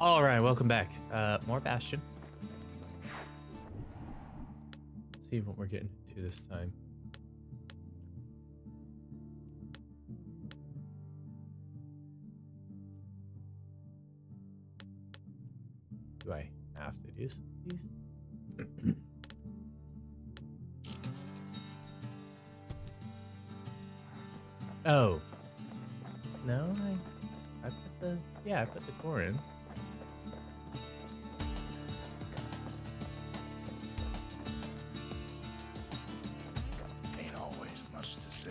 All right, welcome back. More Bastion. Let's see what we're getting into this time. Do I have to do some of these? Oh. No, I put the, I put the core in. Ain't always much to say.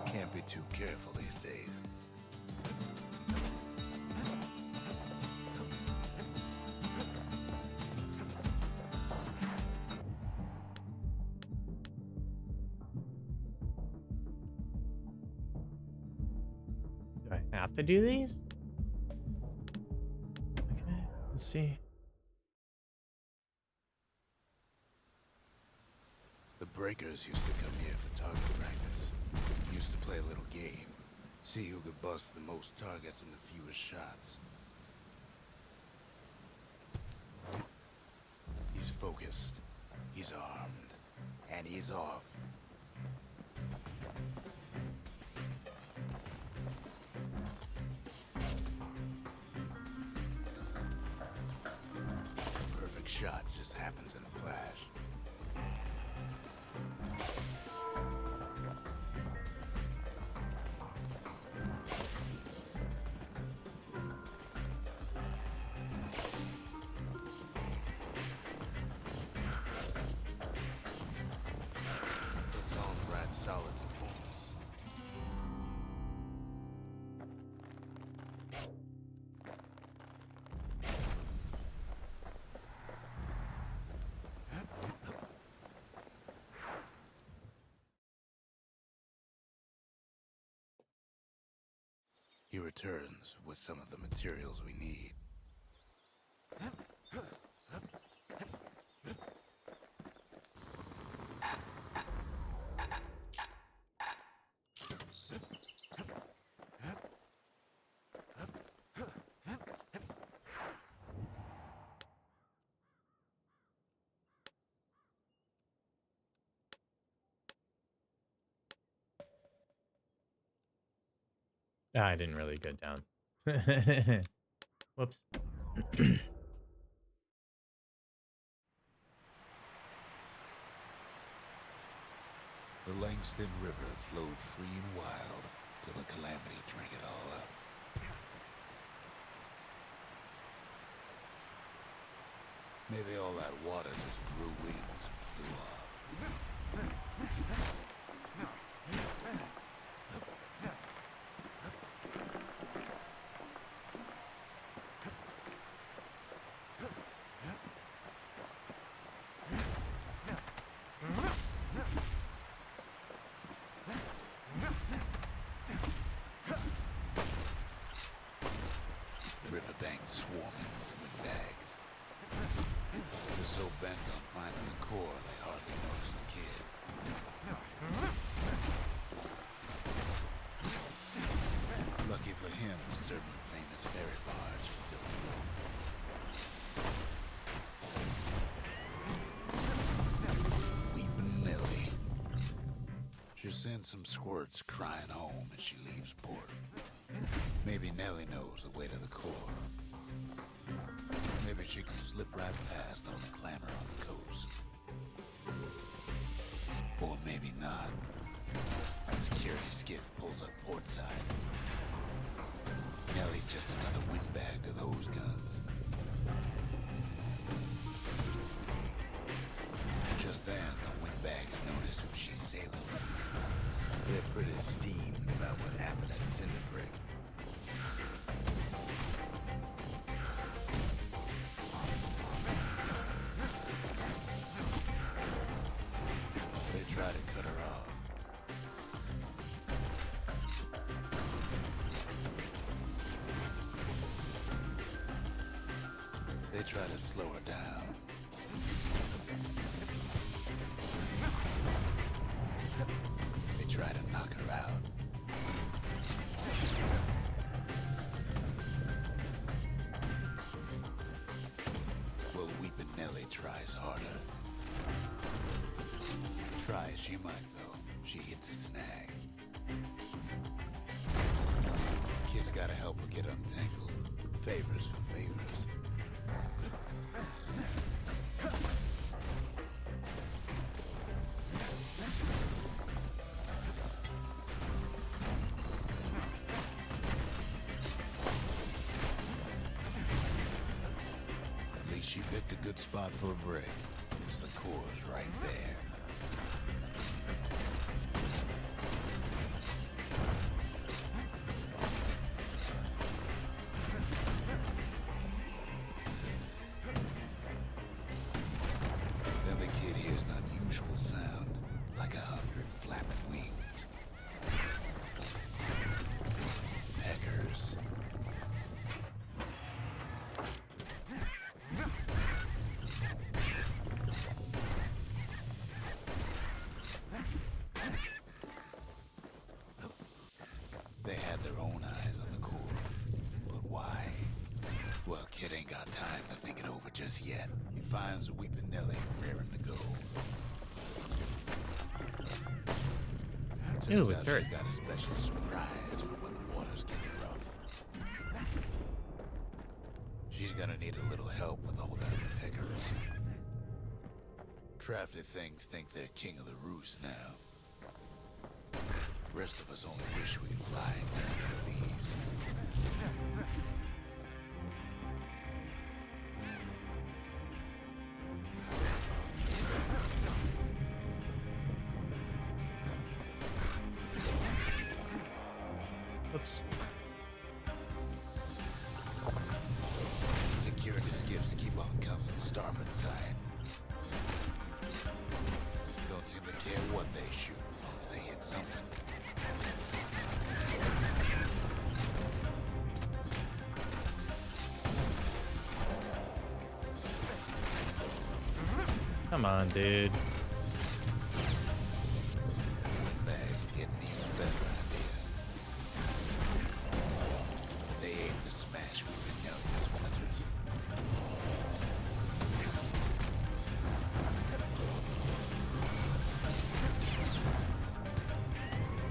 Can't be too careful these days. Do I have to do these? Okay, let's see. The breakers used to come here for target practice. Used to play a little game. See who could bust the most targets in the fewest shots. He's focused. He's armed. And he's off. Perfect shot just happens in a flash. It's all right, solid performance. He returns with some of the materials we need. I didn't really go down. Whoops. The Langston River flowed free and wild till the calamity drank it all up. Maybe all that water just grew wings and flew off. Riverbanks swarming with windbags. They're so bent on finding the core, they hardly notice the kid. Lucky for him, a certain famous ferry barge is still afloat. Weepin' Nellie. She sends some squirts crying home as she leaves port. Maybe Nellie knows the way to the core. Maybe she can slip right past all the clamor on the coast. Or maybe not. A security skiff pulls up portside. Nellie's just another windbag to those guns. Just then, the windbags notice who she's sailing with. They're pretty steamed about what happened at Cinderbrick. They try to cut her off. They try to slow her down. They try to knock her out. She might, though. She hits a snag. Kid's gotta help her get untangled. Favors for favors. At least she picked a good spot for a break. Because the core's right there. Then the kid hears an unusual sound, like 100 flapping wings. Peckers. They had their own eyes on the core. But why? Well, kid ain't got time to think it over just yet. He finds Weeping Nelly raring to go. Ew, Turns it out hurt. she's got a special surprise for when the waters get rough. She's gonna need a little help with all them peckers. Crafty things think they're king of the roost now. Rest of us only wish we could fly in times like these. Oops. Security skiffs keep on coming, starboard side. Don't seem to care what they shoot, as long as they hit something. Come on, dude. Windbags get an even better idea. They aim to smash Weeping Nelly's splinters.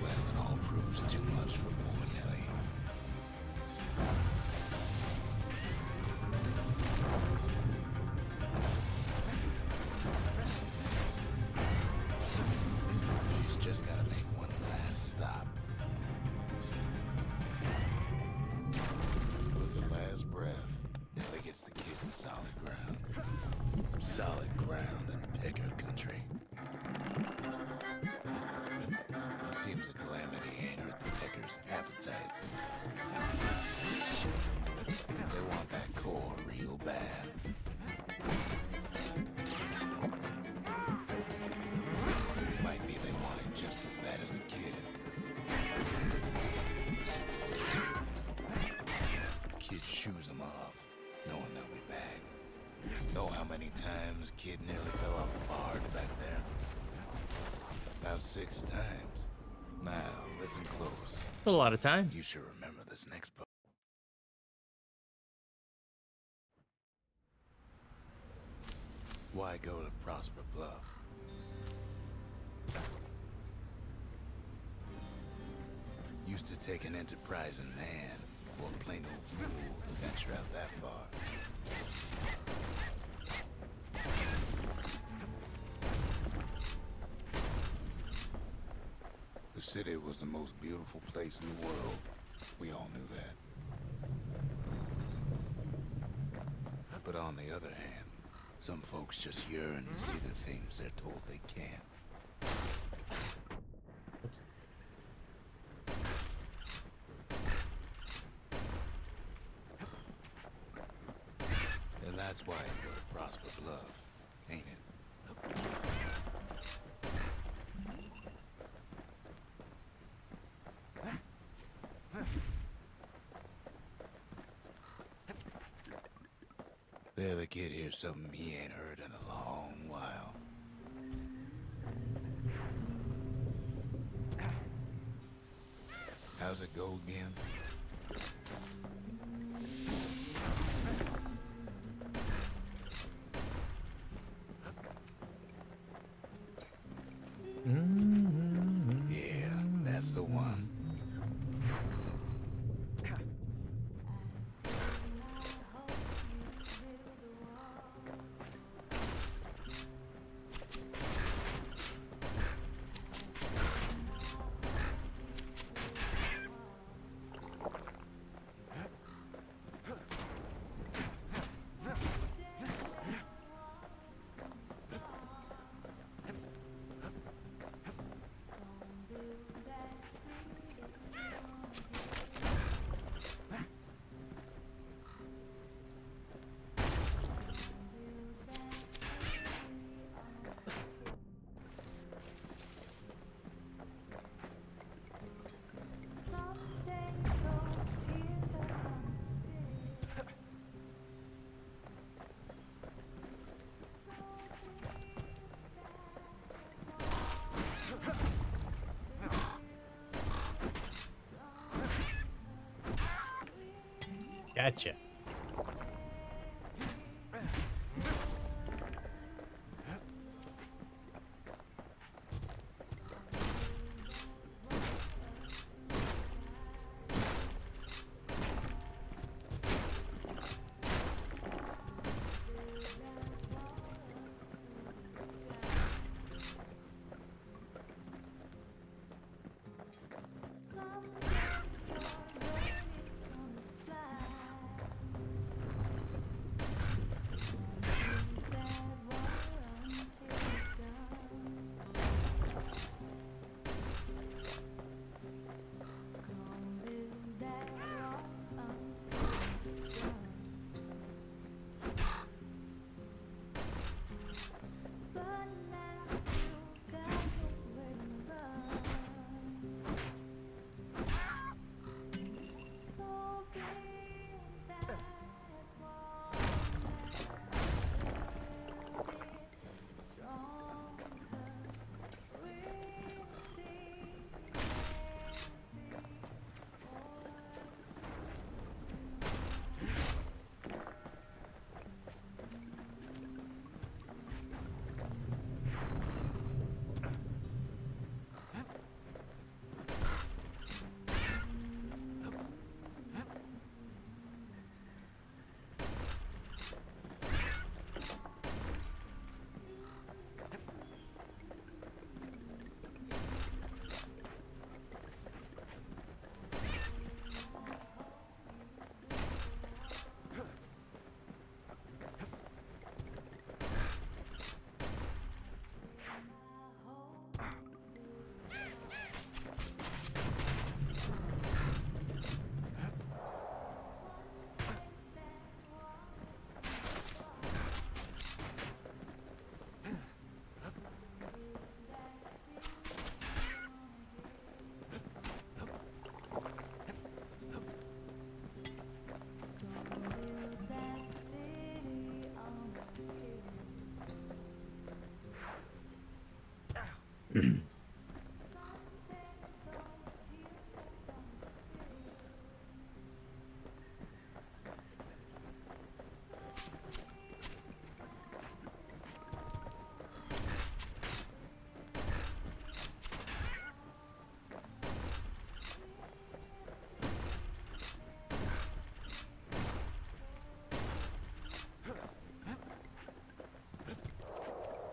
Well, it all proves too much for poor Nelly. She's just gotta make one last stop. With her last breath, Nelly gets the kid to solid ground. Solid ground in Pecker country. It seems the calamity ain't hurt the Peckers' appetites. They want that core real bad. Might be they want it just as bad as a kid. Kid shoos them off, knowing they'll be back. Know how many times kid nearly fell off a barge back there? About 6 times. Now, listen close. A lot of times. You should remember this next part. Why go to Prosper Bluff? Used to take an enterprising man or a plain old fool to venture out that far. The city was the most beautiful place in the world. We all knew that. But on the other hand, some folks just yearn to see the things they're told they can't. And that's why you go to Prosper Bluff, ain't it? There the kid hears something he ain't heard in a long while. How's it go again? Gotcha.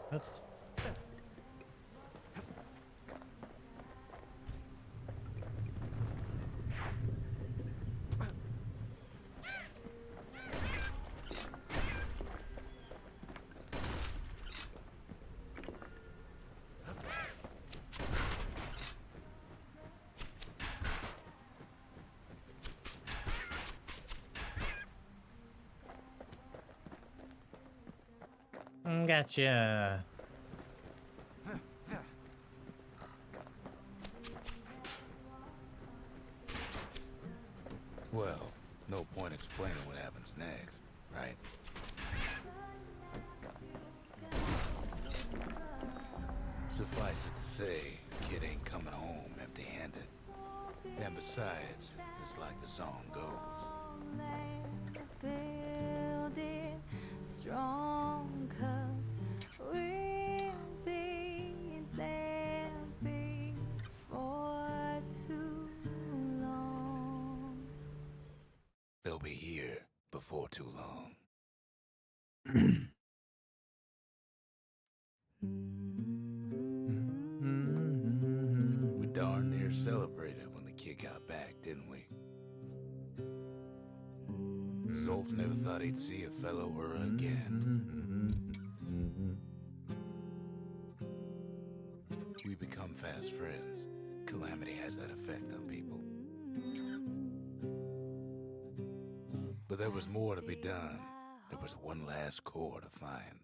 That's gotcha. Well, no point explaining what happens next, right? Suffice it to say, kid ain't coming home empty-handed. And besides, it's like the song goes. Building strong, 'cause we'll be there before too long. they'll be here before too long. We darn near celebrated when the kid got back, didn't we? Zolf never thought he'd see a fellow her again. We become fast friends. Calamity has that effect on people. But there was more to be done. There was one last core to find.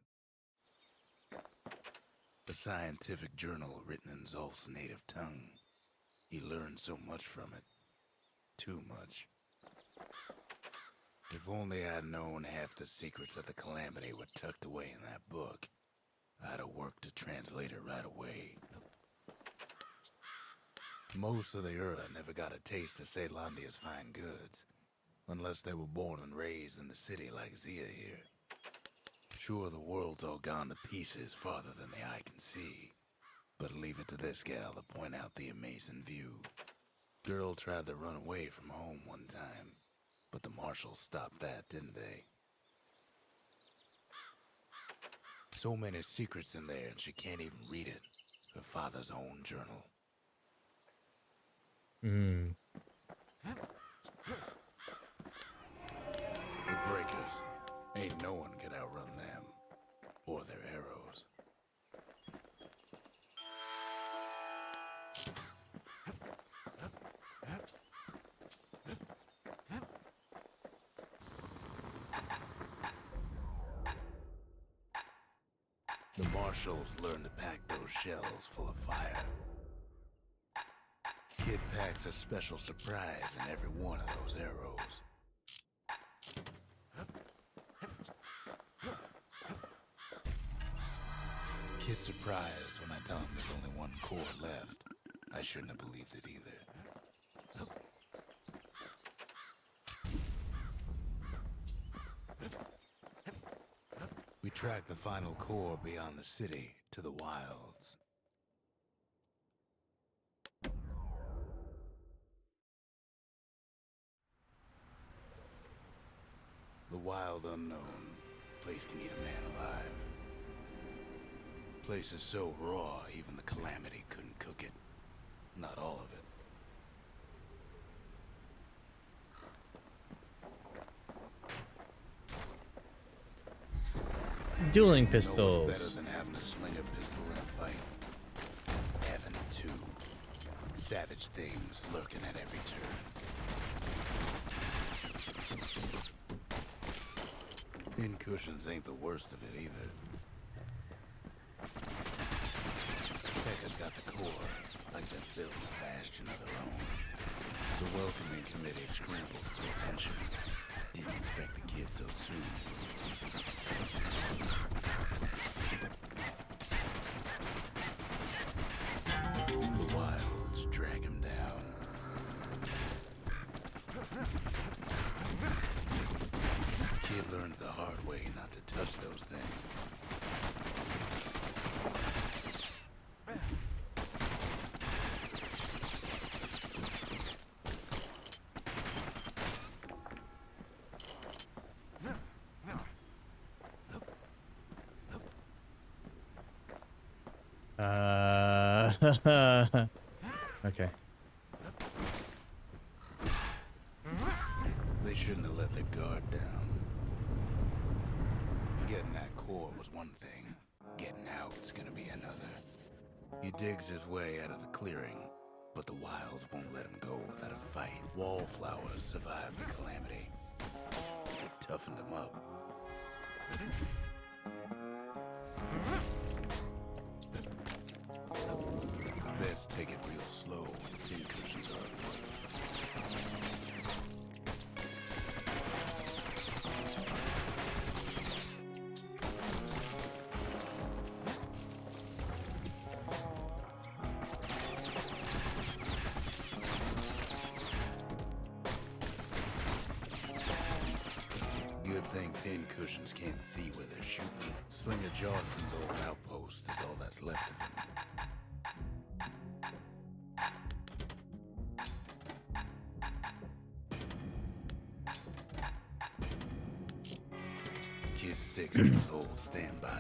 A scientific journal written in Zolf's native tongue. He learned so much from it. Too much. If only I'd known half the secrets of the Calamity were tucked away in that book, I'd have worked to translate it right away. Most of the Ura never got a taste of Caelondia's fine goods, unless they were born and raised in the city like Zia here. Sure, the world's all gone to pieces farther than the eye can see, but leave it to this gal to point out the amazing view. Girl tried to run away from home one time, but the marshals stopped that, didn't they? So many secrets in there and she can't even read it. Her father's own journal. The Breakers. Ain't no one could outrun them. Or their arrows. The marshals learned to pack those shells full of fire. Kid packs a special surprise in every one of those arrows. Kid's surprised when I tell him there's only one core left. I shouldn't have believed it either. We tracked the final core beyond the city to the wilds. The wild unknown. Place can eat a man alive. Place is so raw, even the Calamity couldn't cook it. Not all of it. Dueling No pistols. one's better than having to sling a pistol in a fight. Heaven, too. Savage things lurking at every turn. Pincushions ain't the worst of it either. Tekka's got the core, like they're building a bastion of their own. The welcoming committee scrambles to attention. Didn't expect the kid so soon. The wilds drag him down. Kid learns the hard way not to touch those things. Okay. They shouldn't have let their guard down. Getting that core was one thing. Getting out's gonna be another. He digs his way out of the clearing, but the wilds won't let him go without a fight. Wallflowers survived the Calamity. It toughened him up. Best take it real slow when pincushions are afoot. Good thing pincushions can't see where they're shooting. Slinger Jawson's old outpost is all that's left of him. Kid sticks to his old standbys.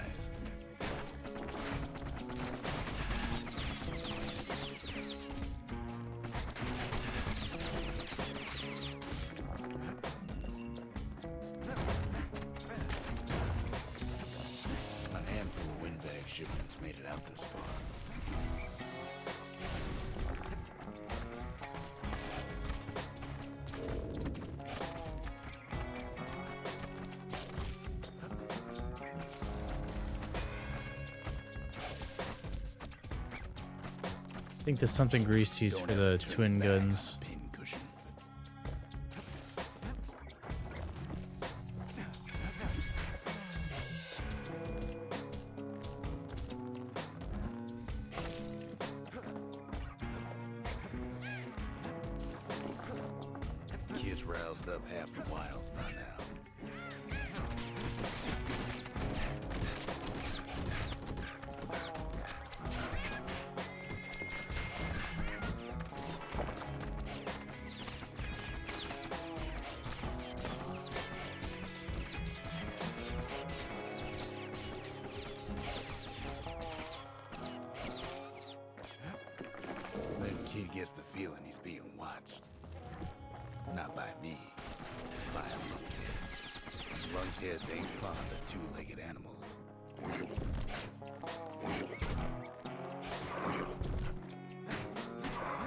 A handful of windbag shipments made it out this far. I think there's something Grease used for the twin guns. Pincushion. Kid's roused up half the wilds by now. Then Kid gets the feeling he's being watched. Not by me, by a lunkhead. Lunkheads ain't fond of two-legged animals.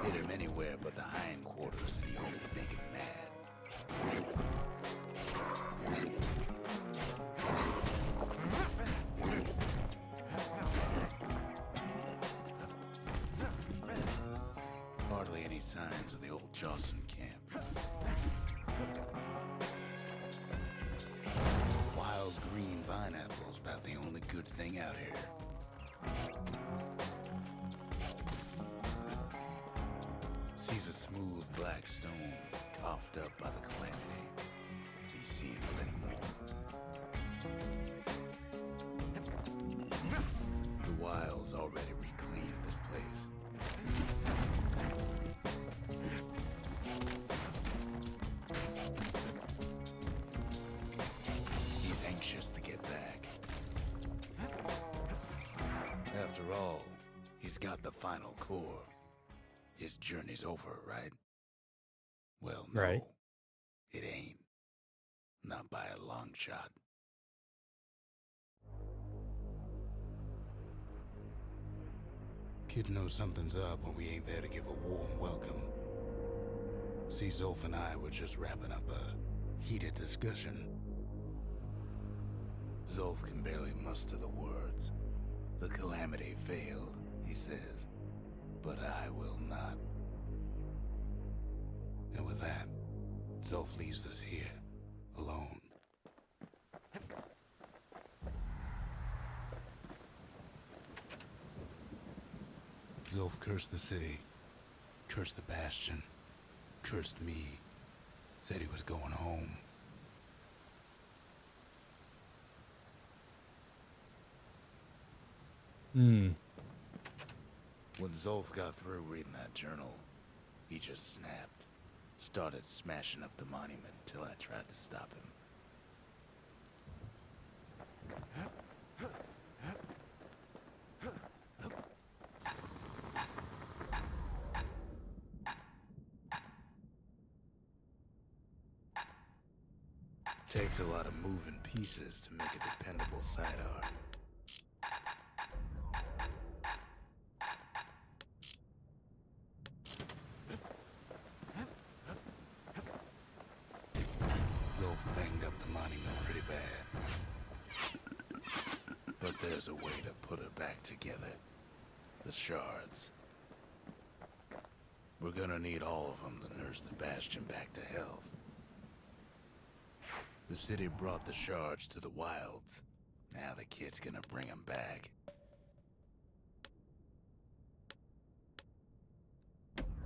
Hit him anywhere but the hindquarters and he only make him mad. Hardly any signs of the old Jawson camp. Wild green vine apples about the only good thing out here. Sees a smooth black stone coughed up by the calamity. He's seeing plenty more. The wild's already reclaimed this place. He's anxious to get back. After all, he's got the final core. His journey's over, right? Well, no. Right. It ain't. Not by a long shot. Kid knows something's up when we ain't there to give a warm welcome. See, Zolf and I were just wrapping up a heated discussion. Zolf can barely muster the words. The calamity failed, he says, but I will not. And with that, Zolf leaves us here, alone. Zolf cursed the city, cursed the Bastion, cursed me, said he was going home. When Zolf got through reading that journal, he just snapped. Started smashing up the monument till I tried to stop him. Takes a lot of moving pieces to make a dependable sidearm. Zolf banged up the monument pretty bad. But there's a way to put it back together. The shards. We're gonna need all of them to nurse the Bastion back to health. The city brought the shards to the wilds. Now the kid's gonna bring them back.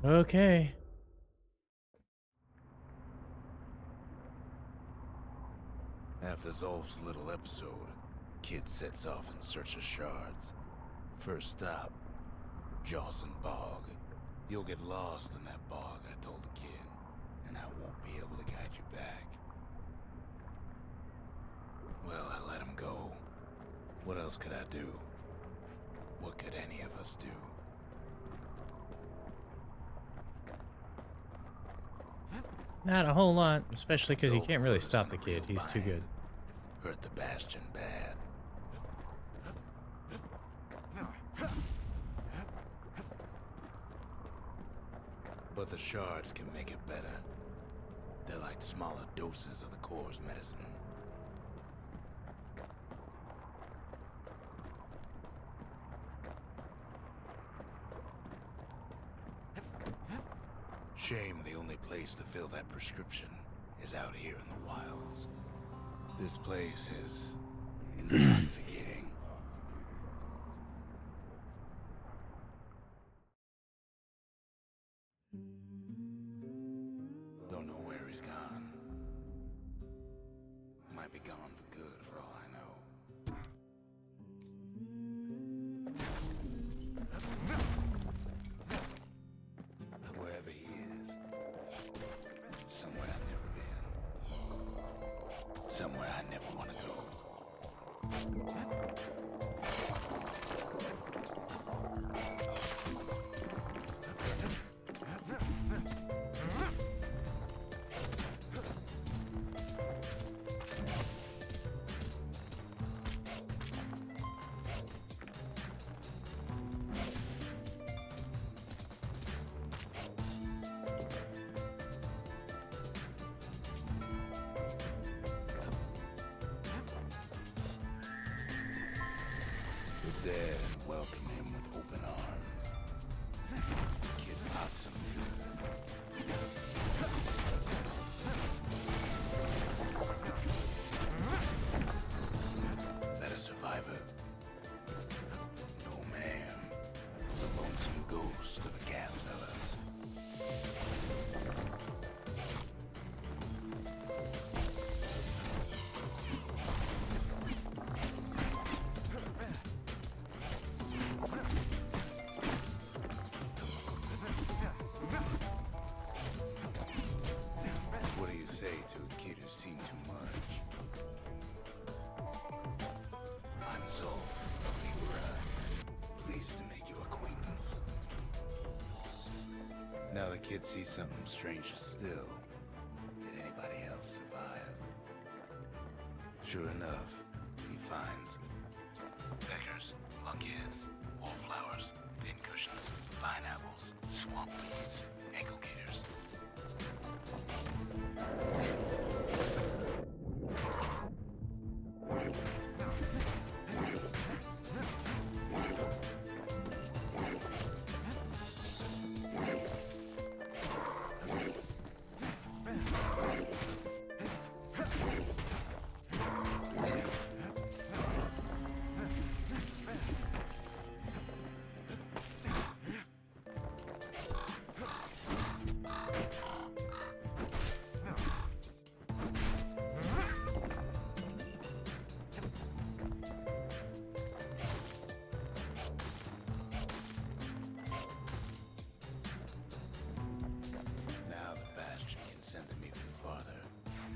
Okay. After Zolf's little episode, Kid sets off in search of shards. First stop, Jawson Bog. You'll get lost in that bog, I told the kid, and I won't be able to guide you back. Well, I else could I do? What could any of us do? Not a whole lot, especially because you So can't really first stop the in a kid. real He's too bind. good. Hurt the Bastion bad. But the shards can make it better. They're like smaller doses of the core's medicine. Shame the only place to fill that prescription is out here in the wilds. This place is intoxicating. Don't know where he's gone. Might be gone for good for all I know. Wherever he is, somewhere I've never been. Somewhere I never want to go. The dead welcome him with open arms. Kid pops him good. That a survivor? No, ma'am. It's a lonesome ghost of a gas fella. What do you say to a kid who's seen too much? I'm Zolf of Ura. Pleased to make you acquaintance. Now the kid sees something stranger still. Did anybody else survive? Sure enough, he finds peckers, lunkheads, wallflowers, pincushions, pineapples, swamp weeds, ankle gaiters. Now the Bastion can send him even farther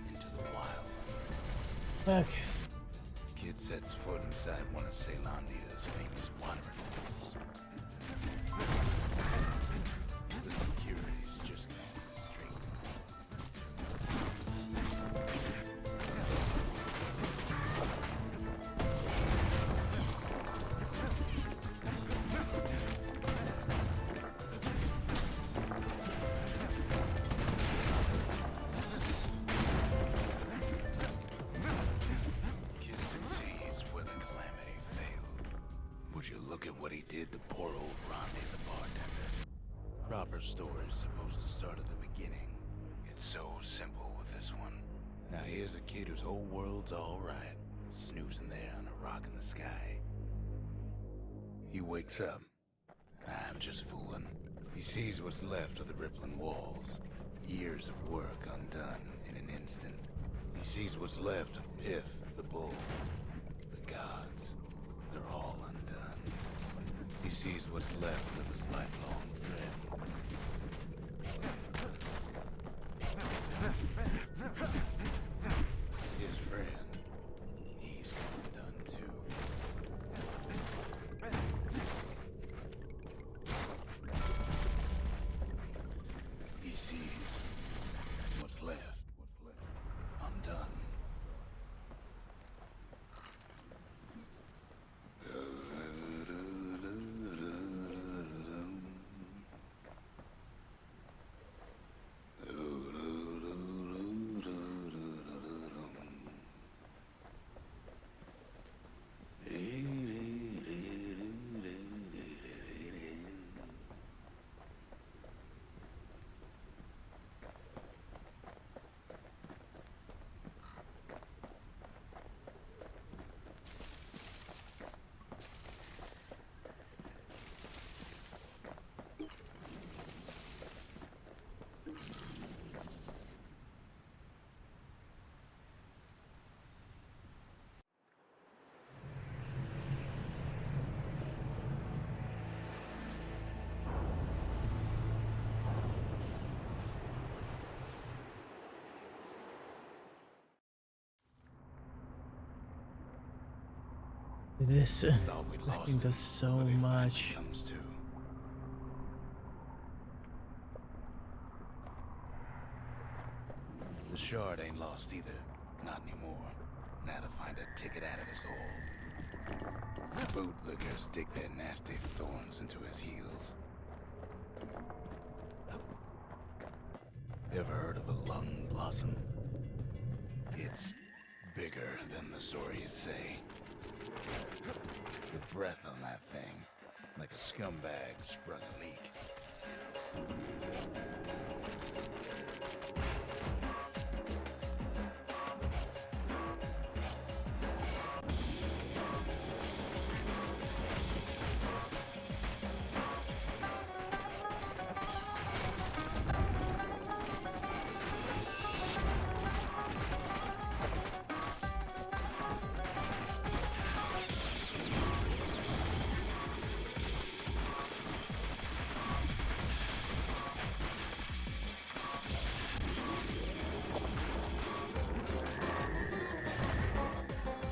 into the wild. Okay. Kid sets foot inside one of Ceylondia's famous watering holes. The security's just gonna have to straighten him out. Kid succeeds where the calamity failed. Would you look at what he did to poor old Ronnie the bartender? Proper story's supposed to start at the beginning. It's so simple with this one. Now here's a kid whose whole world's alright, snoozing there on a rock in the sky. He wakes up. I'm just fooling. He sees what's left of the rippling walls. Years of work undone in an instant. He sees what's left of Pith, the bull. The gods, they're all undone. He sees what's left of his lifelong friend. His friend, he's come undone too. This Thought we'd this lost game him, does so but he finally much. comes to. The shard ain't lost either. Not anymore. Now to find a ticket out of this hole. Bootlickers dig their nasty thorns into his heels. Ever heard of a lung blossom? It's bigger than the stories say. The breath on that thing, like a scumbag sprung a leak.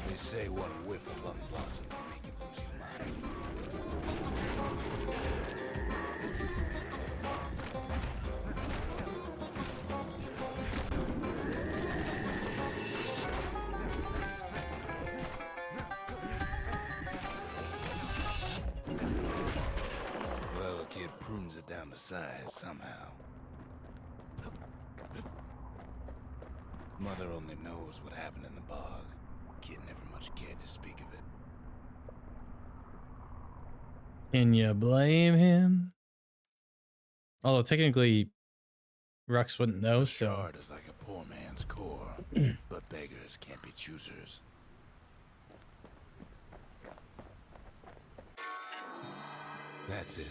They say one whiff of lung blossom can make you lose your mind. Well, the kid prunes it down to size somehow. Mother only knows what happened in the bog. Kid never much cared to speak of it. Can you blame him? Although technically, Rux wouldn't know, The so shard is like a poor man's core, but beggars can't be choosers. That's it.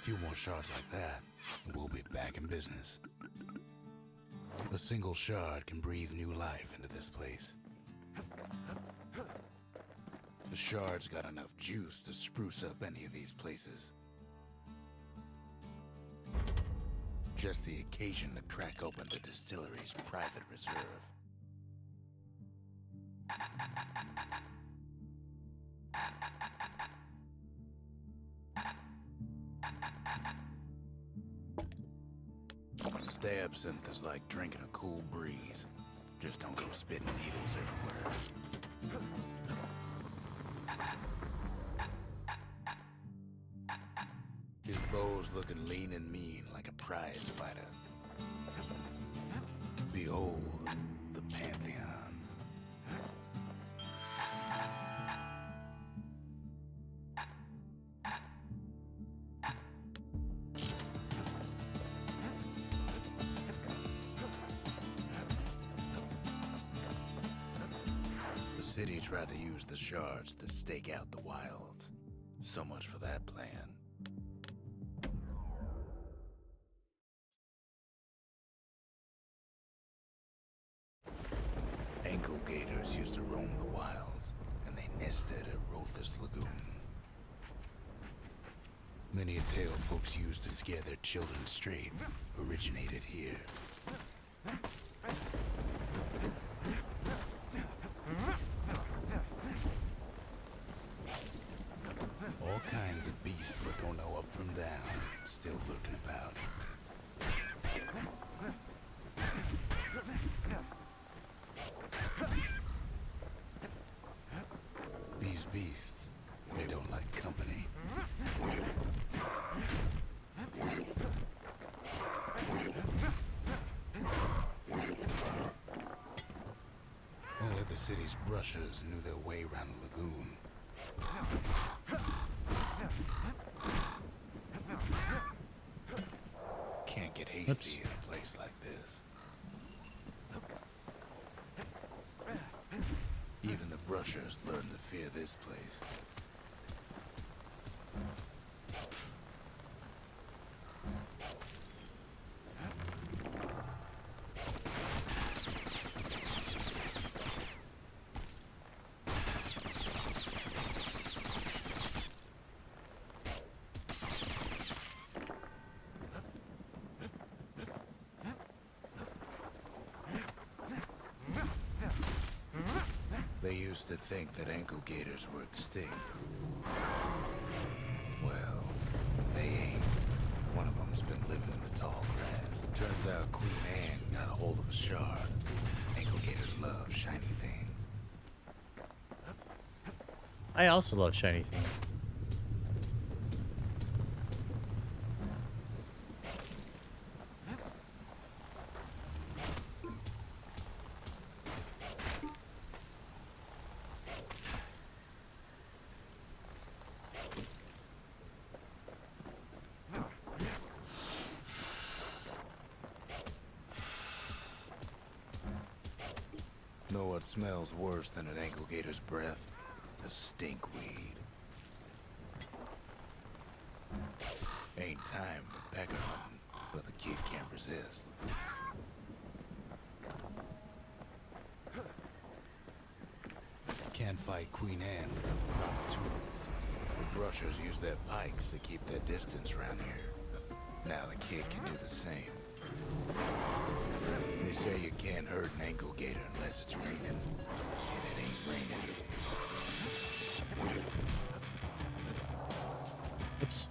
A few more shards like that, and we'll be back in business. A single shard can breathe new life into this place. The shard's got enough juice to spruce up any of these places. Just the occasion to crack open the distillery's private reserve. Stay absinthe is like drinking a cool breeze. Just don't go spitting needles everywhere. His bow's looking lean and mean like a prize fighter. Behold, the Pantheon. The city tried to use the shards to stake out the wilds. So much for that plan. Ankle gators used to roam the wilds, and they nested at Rotha's Lagoon. Many a tale folks used to scare their children straight originated here. All kinds of beasts who don't know up from down, still lurking about. These beasts, they don't like company. Only the city's brushers knew their way around the lagoon. Can't get hasty in a place like this. Even the brushers learned to fear this place. They used to think that ankle gators were extinct. Well, they ain't. One of them's been living in the tall grass. Turns out Queen Anne got a hold of a shard. Ankle gators love shiny things. I also love shiny things. Know what smells worse than an ankle gator's breath? The stinkweed. Ain't time for pecker hunting, but the kid can't resist. Can't fight Queen Anne without the proper tools. The brushers use their pikes to keep their distance around here. Now the kid can do the same. They say you can't hurt an ankle gator unless it's raining, and it ain't raining. Oops.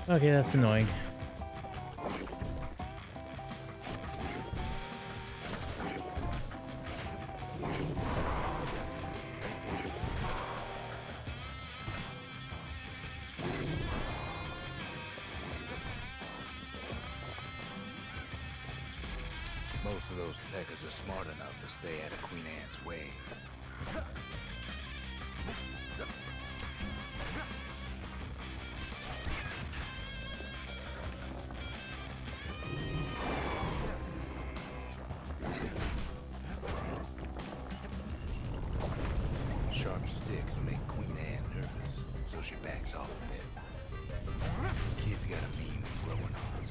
Okay, that's annoying. Most of those peckers are smart enough to stay out of Queen Anne's way. Sharp sticks make Queen Anne nervous, so she backs off a bit. Kid's got a mean throwing arm.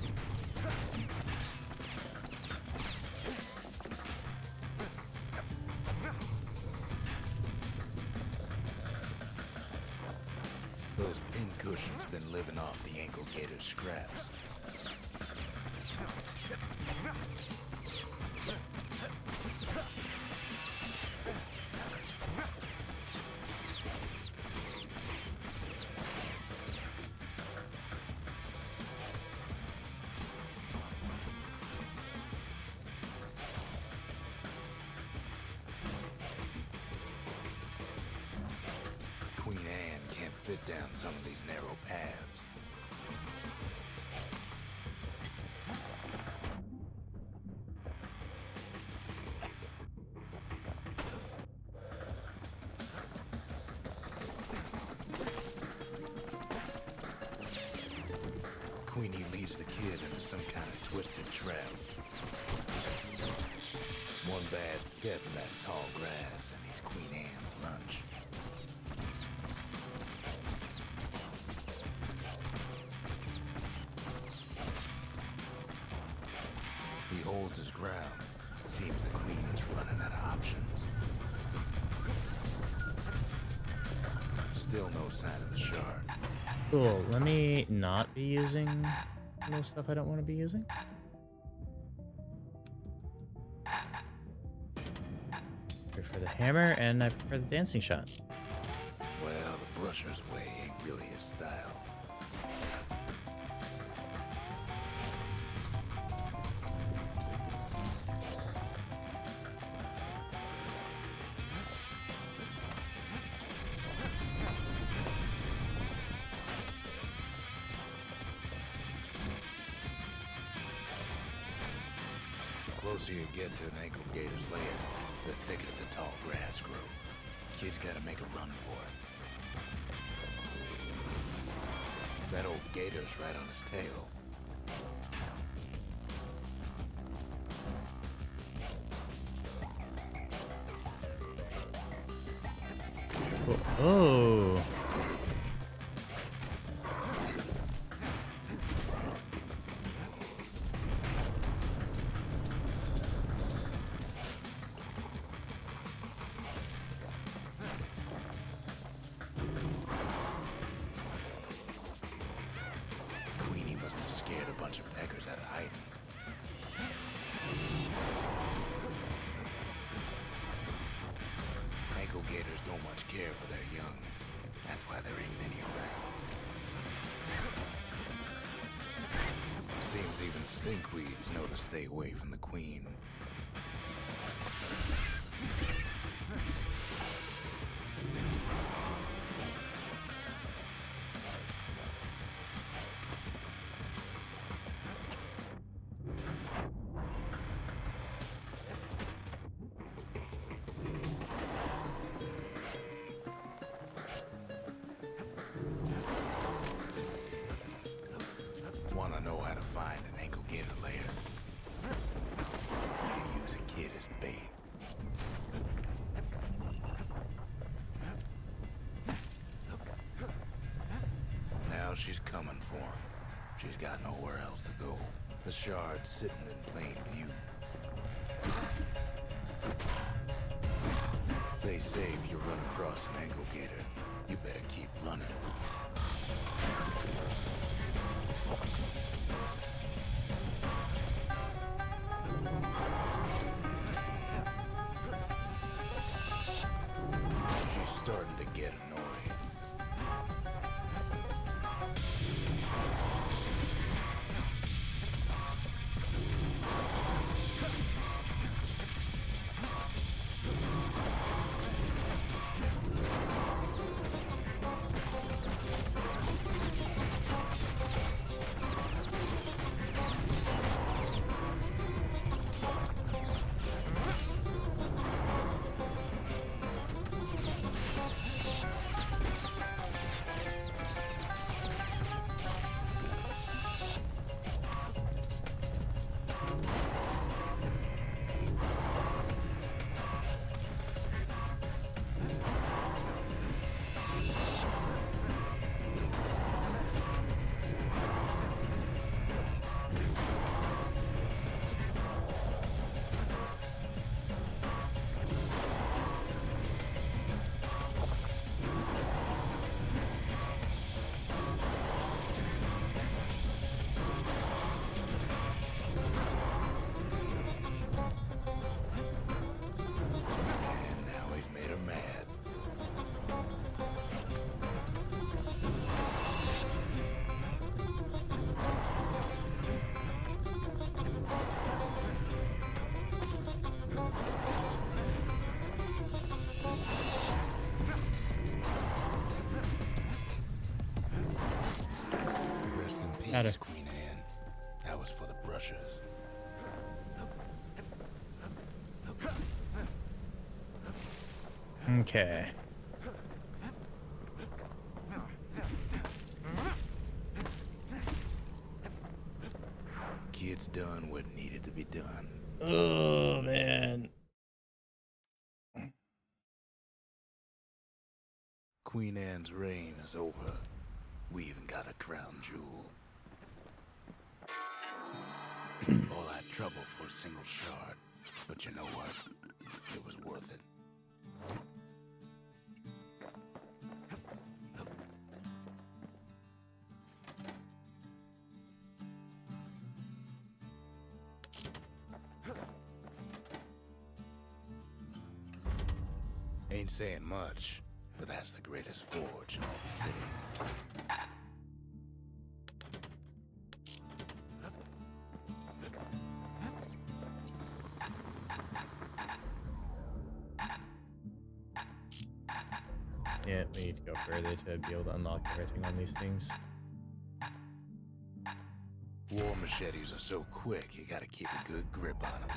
Those pincushions been living off the ankle gator's scraps. Queen Anne can't fit down some of these narrow paths. Queenie leads the kid into some kind of twisted trap. One bad step in that tall grass and he's Queen Anne's lunch. He holds his ground. Seems the Queen's running out of options. Still no sign of the shard. Cool. Let me not be using no stuff I don't want to be using. Here for the hammer, and I prefer the dancing shot. Well, the brusher's way ain't really his style. The closer you get to an ankle gator's lair, the thicker the tall grass grows. Kid's gotta make a run for it. That old gator's right on his tail. Oh. Queenie must have scared a bunch of peckers out of hiding. Ankle gators don't much care for their young. That's why there ain't many around. Seems even stinkweeds know to stay away from the queen. Want to know how to find an ankle gator lair? You use a kid as bait. Now she's coming for him. She's got nowhere else to go. The shard's sitting in plain view. They say if you run across an ankle gator, you better keep running. She's starting to get annoyed. And now he's made her mad. Rest in Got peace, her. Queen Anne. That was for the brushers. Okay. Kid's done what needed to be done. Oh man. Queen Anne's reign is over. We even got a crown jewel. All that trouble for a single shard. But you know what? It was worth it. Ain't saying much, but that's the greatest forge in all the city. Yeah, we need to go further to be able to unlock everything on these things. War machetes are so quick, you gotta keep a good grip on them.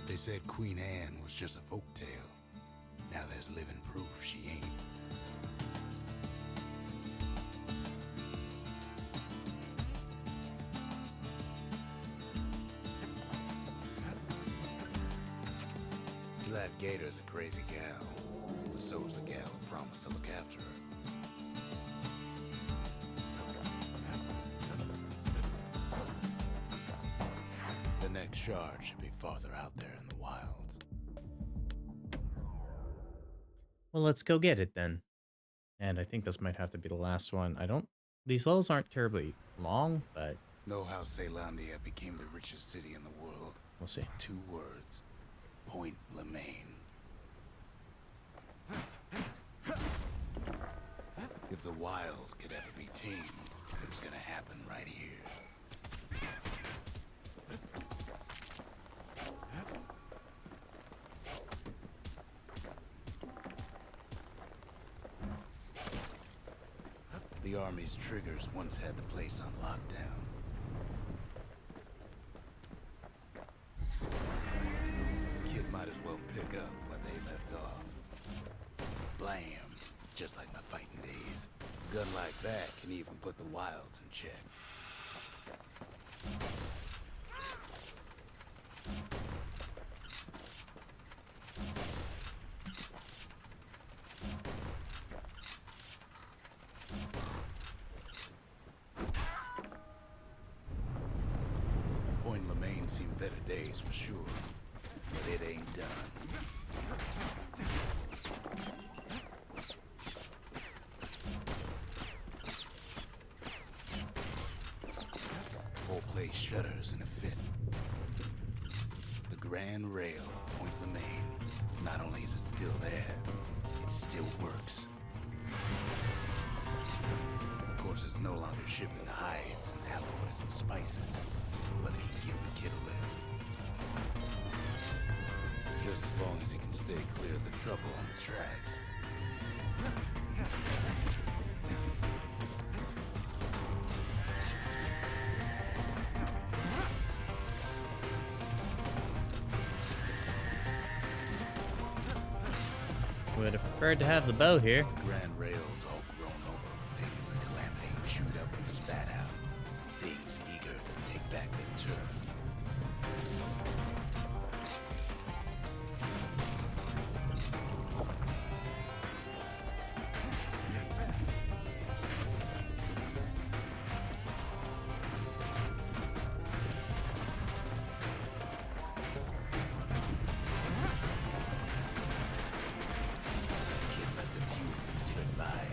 They said Queen Anne was just a folktale. Now there's living proof she ain't. That gator's a crazy gal, but so's the gal who promised to look after her. The next shard should be farther out there in the wilds. Well, let's go get it then. And I think this might have to be the last one. These levels aren't terribly long, but Know how Caelondia became the richest city in the world? we'll see. 2 words. Point Lemaine. If the wilds could ever be tamed, it was gonna happen right here. The army's triggers once had the place on lockdown. Kid might as well pick up where they left off. Blam! Just like my fighting days. A gun like that can even put the wilds in check. Point Lemaine seen better days for sure, but it ain't done. Whole place shudders in a fit. The grand rail of Point Lemaine, not only is it still there, it still works. Of course, it's no longer shipping hides and alloys and spices, but it can give the kid a lift. Just as long as he can stay clear of the trouble on the tracks. Would have preferred to have the bow here. Grand rails all grown over with things the Calamity chewed up and spat out. Things eager to take back their turf. Kid lets a few of them slip by.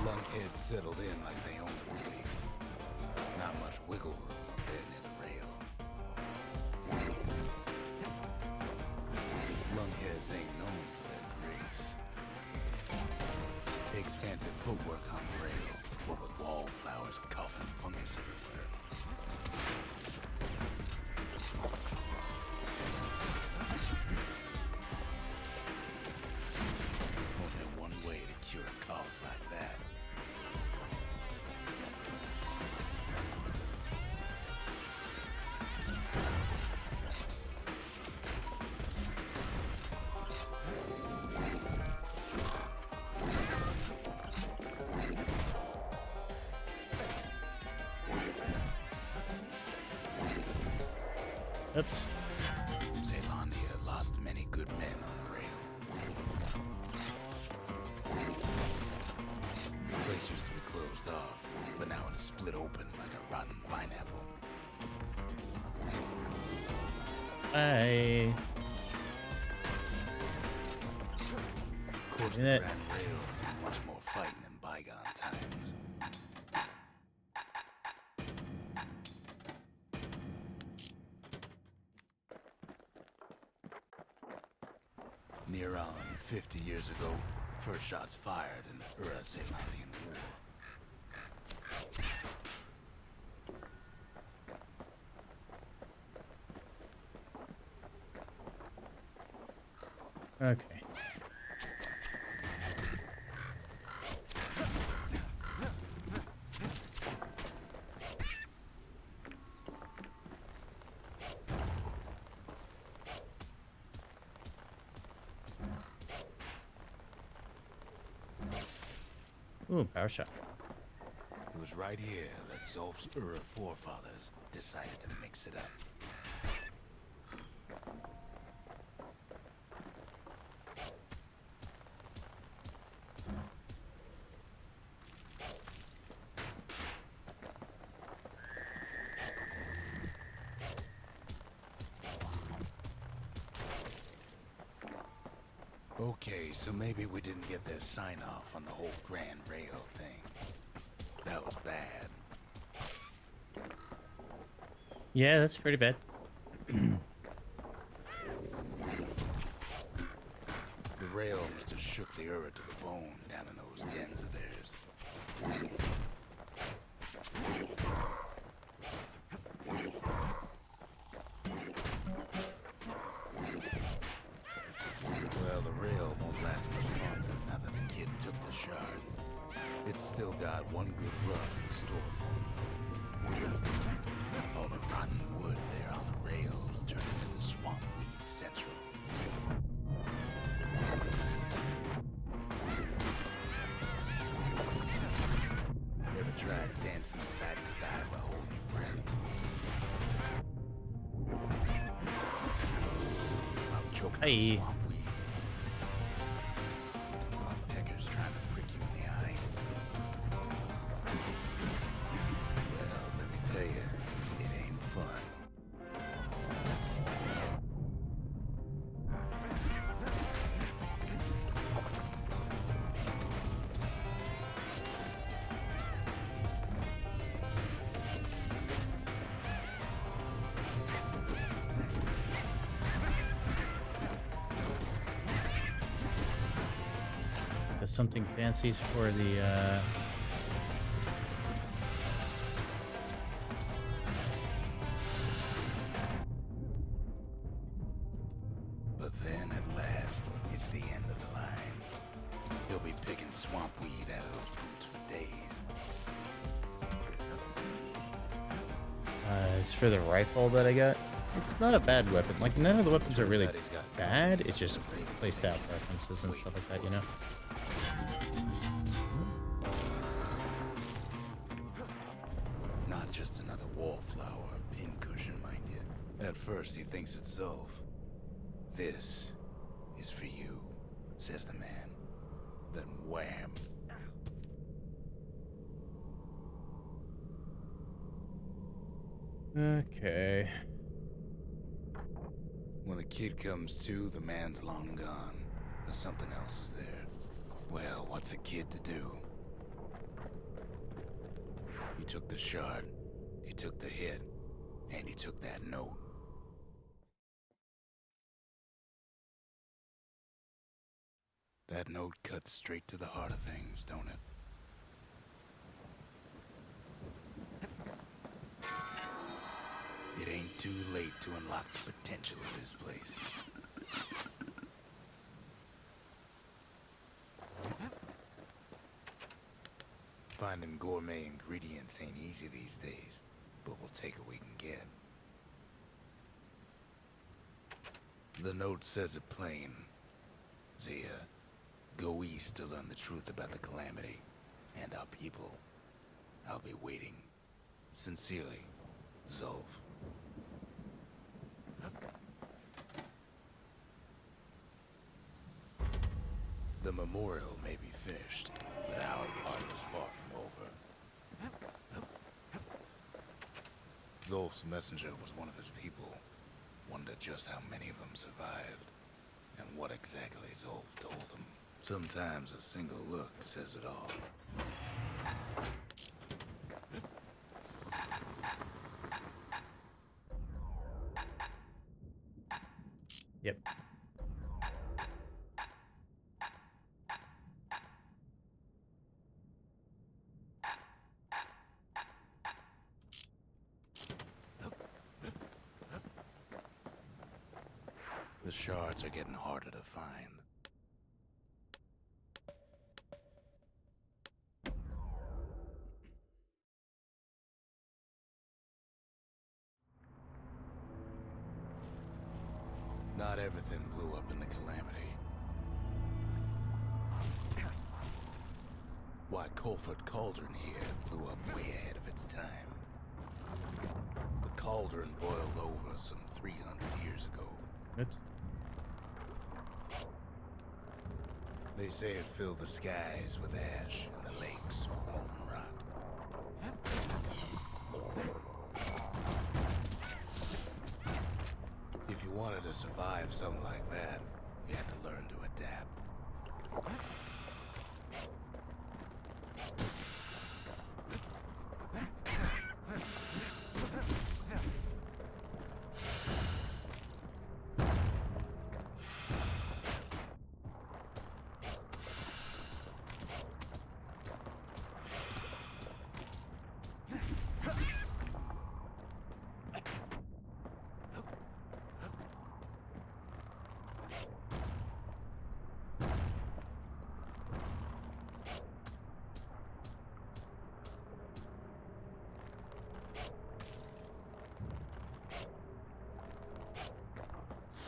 Lunkheads settled in like they owned the place. Not much wiggle room up there near the rail. Lunkheads ain't known for their grace. Takes fancy footwork on the rail, what with wallflowers, coughing fungus everywhere. Only one way to cure a cough like that. Oops. Caelondia lost many good men on the rail. The place used to be closed off, but now it's split open like a rotten pineapple. Bye. Of course, the Innit? Grand Rails see much more fighting in bygone times. Near on 50 years ago, first shots fired in the Caelondian War. Okay. Ooh, power shot. It was was right here that Zolf's forefathers decided to mix it up. Okay, so maybe we didn't get their sign-off on the whole Grand Rail thing. That was bad. Yeah, that's pretty bad. The rail must have shook the Ura to the bone down in those dens of theirs. Well, the rail won't last much longer now that the kid took the shard. It's still got one good run in store for him, though. All the rotten wood there on the rails turned into swamp weed central. Ever tried dancing side to side while holding your breath? I'm choking on Aye. swamp weed. While Pecker's trying to prick you in the eye. Well, let me tell you, it ain't fun. There's something fancies for the But then, at last, it's the end of the line. He'll be picking swamp weed out of those boots for days. It's for the rifle that I got. It's not a bad weapon. Like, none of the weapons are really That he's got bad. It's just placed out preferences and stuff like that, you know? Not just another wallflower or pincushion, mind you. At first, he thinks it's Zolf. This is for you, says the man. Then wham. Okay. When the kid comes to, the man's long gone. But something else is there. Well, what's a kid to do? He took the shard, he took the hit, and he took that note. That note cuts straight to the heart of things, don't it? It ain't too late to unlock the potential of this place. Finding gourmet ingredients ain't easy these days, but we'll take what we can get. The note says it plain. Zia, go east to learn the truth about the calamity and our people. I'll be waiting. Sincerely, Zolf. The memorial may be finished, but our part is far from over. Zolf's messenger was one of his people. Wonder just how many of them survived, and what exactly Zolf told him. Sometimes a single look says it all. Yep. The shards are getting harder to find. Not everything blew up in the calamity. Why, Colford Cauldron here blew up way ahead of its time. The cauldron boiled over some 300 years ago. Oops. They say it filled the skies with ash and the lakes with molten rock. If you wanted to survive something like that, you had to learn to adapt.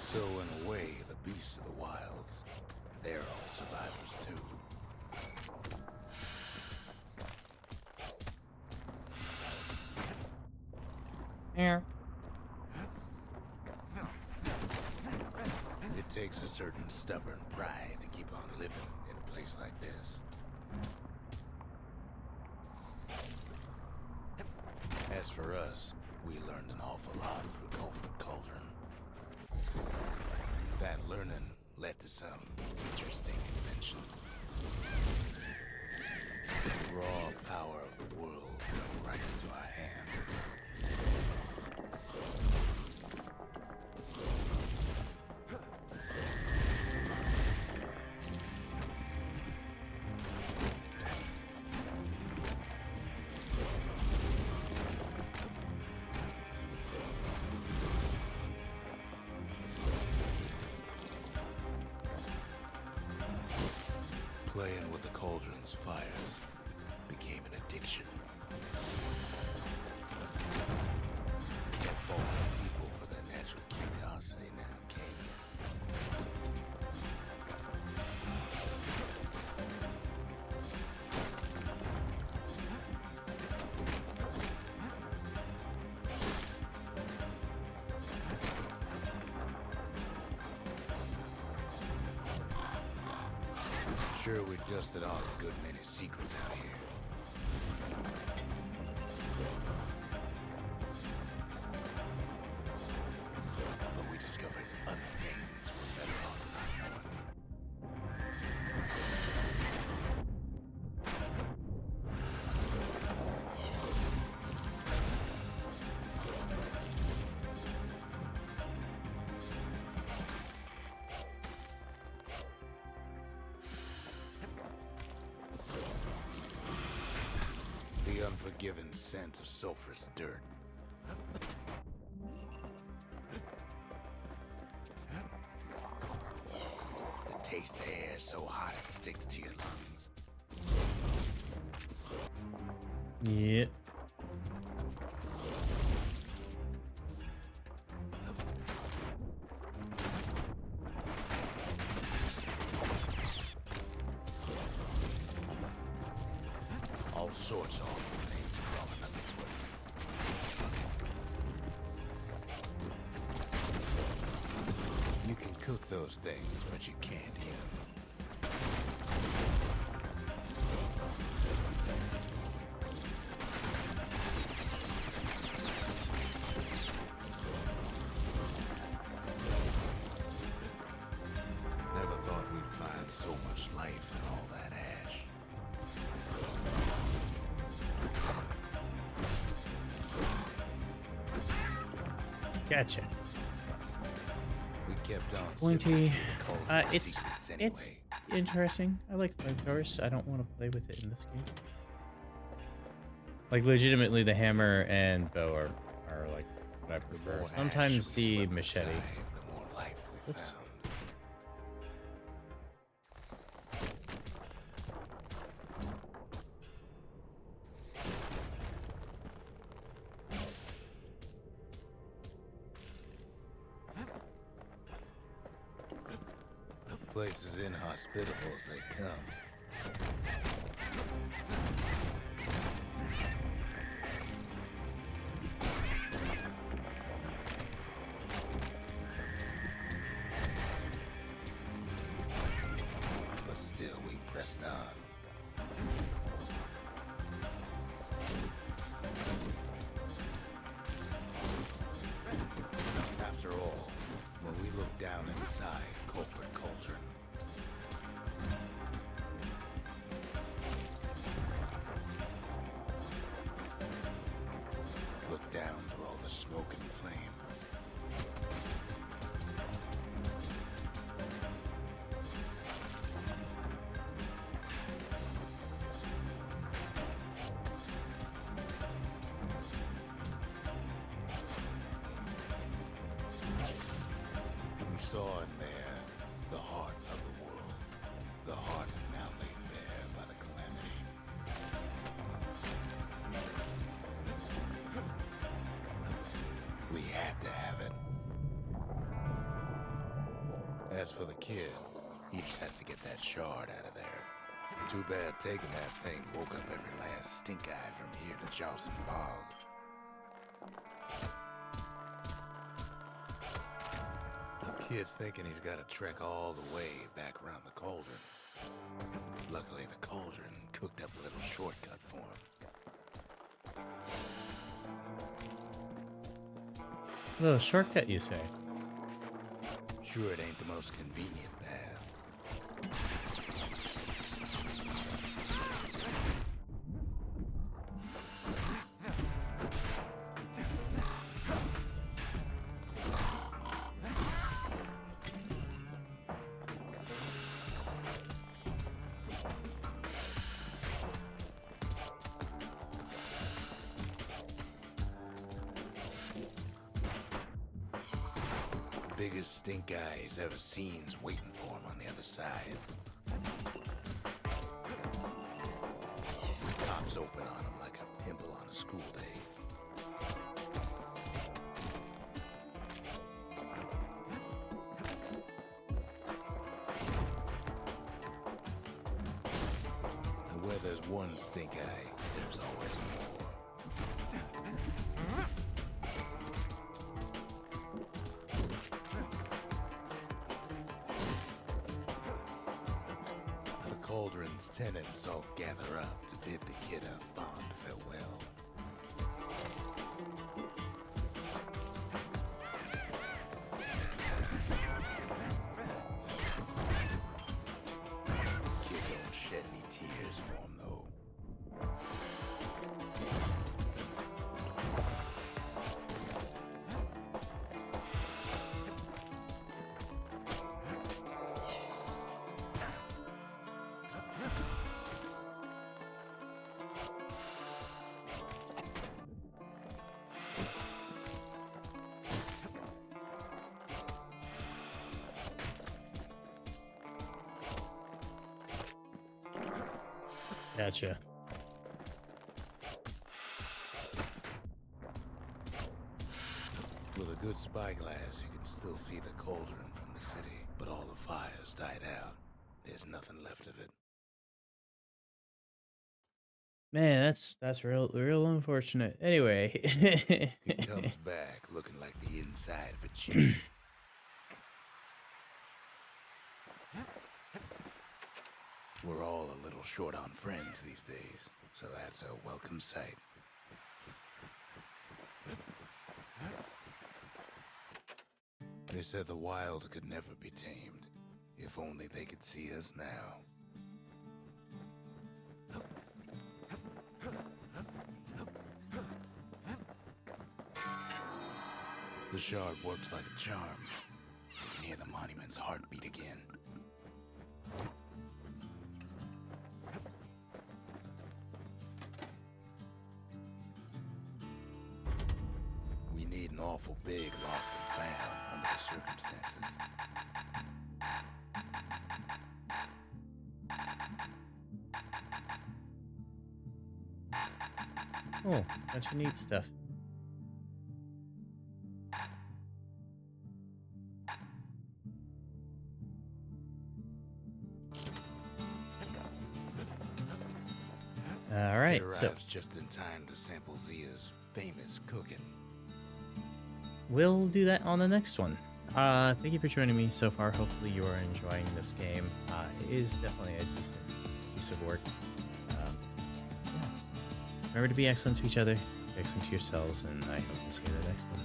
So in a way, the beasts of the wilds, they're all survivors too. Yeah. It takes a certain stubborn pride to keep on living in a place like this. As for us, we learned an awful lot from Colford Cauldron. That learning led to some interesting inventions. The raw power of the world fell right into our hands. Playing with the cauldron's fires became an addiction. Can't fault the people for their natural curiosity now, can you? Sure, we dusted off a good many secrets out here. But we discovered other things we're better off not knowing. The unforgiving scent of sulfurous dirt. The taste of air so hot it sticks to your lungs. Yeah. All sorts of awful things crawling underfoot. You can cook those things, but you can't eat them. Never thought we'd find so much life in all that ash. Gotcha. We kept on Pointy. sifting through the cauldron's It's secrets anyway. interesting. I like flamethrowers. I don't want to play with it in this game. Like legitimately, the hammer and bow are like what I The prefer. more ash we Sometimes the swept machete. aside, the more life we Oops. found. Place as inhospitable as they come. saw in there the heart of the world, the heart now laid bare by the calamity. We had to have it. As for the kid, he just has to get that shard out of there. Too bad taking that thing woke up every last stink eye from here to Jawson Bog. The kid's thinking he's got to trek all the way back around the cauldron. Luckily, the cauldron cooked up a little shortcut for him. A little shortcut, you say? Sure, it ain't the most convenient path. Biggest stink eye he's ever seen's waiting for him on the other side. Pops open on him like a pimple on a school day. And where there's one stink eye, there's always more. Cauldron's tenants all gather up to bid the kid a fond farewell. Kid don't shed any tears for him, though. Gotcha. With a good spyglass, you can still see the cauldron from the city, but all the fires died out. There's nothing left of it. Man, that's real unfortunate. Anyway. He comes back looking like the inside of a chimney. We're all a little short on friends these days, so that's a welcome sight. They said the wild could never be tamed. If only they could see us now. The shard works like a charm. You can hear the monument's heartbeat again. We need an awful big lost and found under the circumstances. Oh, bunch of neat stuff. All right, It so arrives just in time to sample Zia's famous cooking. we'll do that on the next one. Thank you for joining me so far. Hopefully you are enjoying this game. It is definitely a decent piece of work. Yeah. Remember to be excellent to each other, excellent to yourselves, and I hope to see you in the next one.